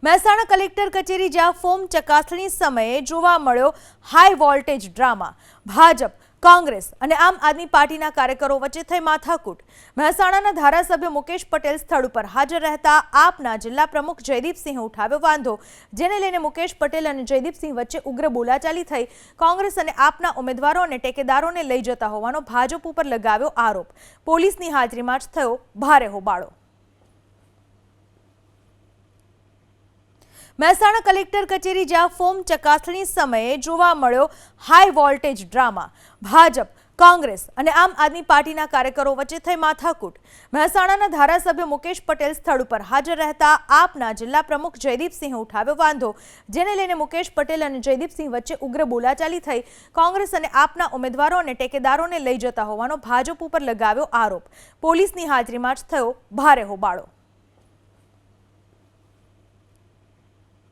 Mehsana collector કચેરી જ્યાં form ચકાસણી સમયે જોવા મળ્યો high voltage drama. Bhajap, Congress અને આમ આદમી પાર્ટીના કાર્યકરો વચ્ચે થઈ માથાકૂટ। મહેસાણાના ધારાસભ્ય મુકેશ પટેલ સ્થળ ઉપર હાજર રહેતા આપના જિલ્લા પ્રમુખ જયદીપસિંહે ઉઠાવ્યો વાંધો, જેને લઈને મુકેશ પટેલ અને જયદીપસિંહ વચ્ચે ઉગ્ર બોલાચાલી થઈ। કોંગ્રેસ અને આપના ઉમેદવારો અને ટેકેદારોને લઈ જતા હોવાનો ભાજપ ઉપર લગાવ્યો આરોપ। પોલીસની હાજરીમાં જ થયો ભારે હોબાળો। મહેસાણા કલેક્ટર કચેરી જ્યાં ફોર્મ ચકાસણી સમયે જોવા મળ્યો high voltage drama. Bhajap, Congress અને આમ આદમી પાર્ટીના કાર્યકરો વચ્ચે થઈ માથાકૂટ। મહેસાણાના ધારાસભ્ય મુકેશ પટેલ સ્થળ ઉપર હાજર રહેતા આપના જિલ્લા પ્રમુખ જયદીપસિંહે ઉઠાવ્યો વાંધો, જેને લઈને મુકેશ પટેલ અને જયદીપસિંહ વચ્ચે ઉગ્ર બોલાચાલી થઈ। કોંગ્રેસ અને આપના ઉમેદવારો અને ટેકેદારોને લઈ જતા હોવાનો ભાજપ ઉપર લગાવ્યો આરોપ। પોલીસની હાજરીમાં જ થયો ભારે હોબાળો।